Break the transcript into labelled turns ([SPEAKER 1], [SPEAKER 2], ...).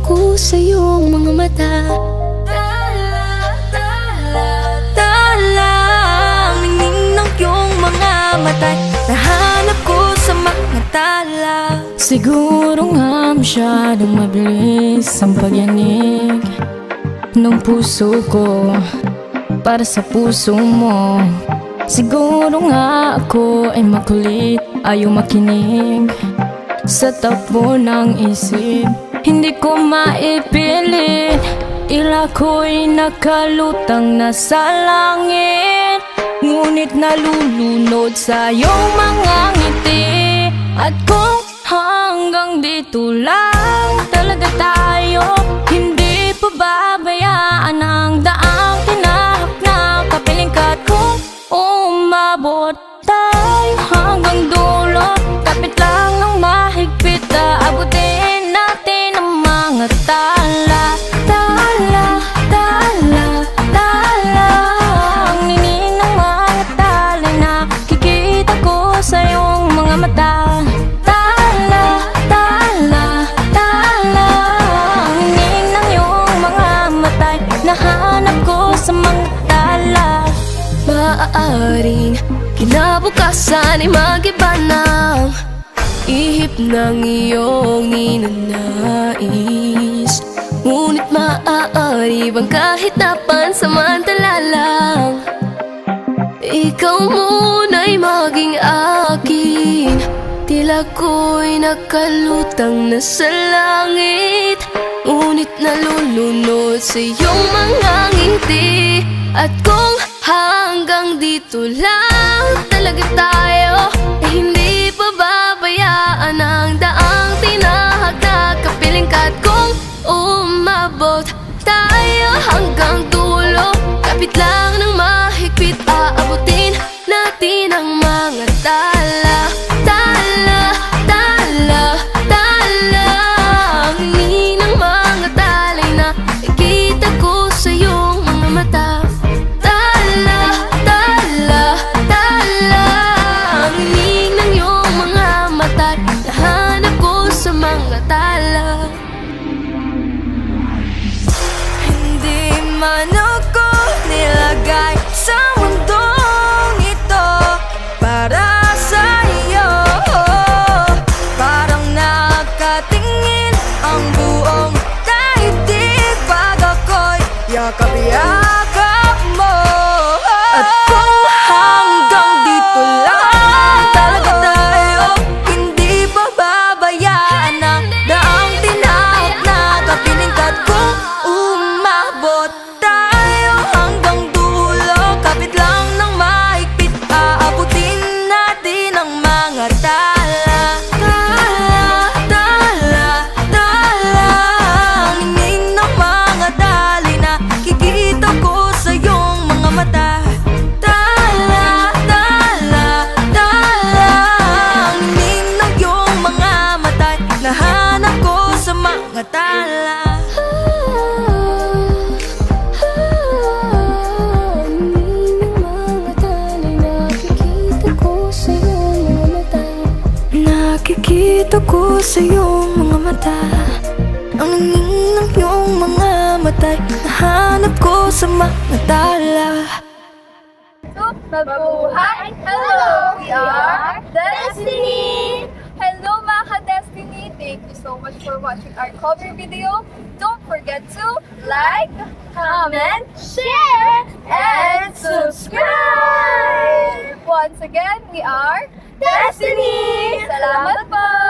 [SPEAKER 1] ko sa iyong mga mata. Talang ningning ng iyong mga mata, nahanap ko sa mga tala. Siguro nga masyadong mabilis ang pagyanig ng puso ko para sa puso mo. Siguro nga ako ay makulit, ayaw makinig sa takbo ng isip. Hindi ko maipilit, ila ko'y nakalutang nasa langit, ngunit nalulunod sa iyong mga ngiti. At kung hanggang dito lang talaga tayo, hindi pa babayaan ang daang tinahak na kapiling ka. At kung umabot tayo hanggang dulo, kapit lang ng mahigpit, aabutin natin ang mga tala. Tala, tala, tala, ang ningning ng mga tala, nakikita ko sa iyong mga mata. Tala, tala, tala, ang ningning ng iyong mga mata, nahanap ko sa mga tala. Maaaring kinabukasan ay mag-iba ng ihip ng iyong ninanais, ngunit maaari bang kahit na pansamantala lang, ikaw muna'y maging akin. Tila ko'y nakalutang na sa langit, ngunit nalulunod sa iyong mga ngiti. At kung hanggang dito lang talaga tayo, eh hindi pa babayaan ang daang tinahak na kapiling ka. At kung umabot tayo hanggang dulo, kapit lang ng mahigpit, aabutin natin ang mga tala. Tala, tala, tala, ang hingin ng mga tala'y nakikita ko sa iyong mga mata. Tala, tala, tala, ang hingin ng iyong mga mata, nahanap ko sa mga tala. Hindi man ako nilagay sa mundong ito para sa iyo, parang nakatingin ang buong daigdig pag ako'y yakap-yakap mo. At kung hanggang dito lang talaga tayo, hindi pa babayaan ang daang tinahak na kapiling ka. At kung umabot tayo hanggang dulo, kapit lang ng mahigpit, aabutin natin ang mga tala. Tala, tala, tala, ang hingin ng mga tala'y nakikita ko sa iyong mga mata. Tala, tala, tala, ang hingin ng iyong mga mata, nahanap ko sa mga tala. Nakikita ko sa iyong mga mata, ang ningning ng iyong mga mata, nahanap ko sa mga tala.
[SPEAKER 2] Mabuhay! Hello! We are Destiny! Hello mga ka-Destiny! Thank you so much for watching our cover video. Don't forget to like, comment, share, and subscribe! Once again, we are Destiny! Salamat po!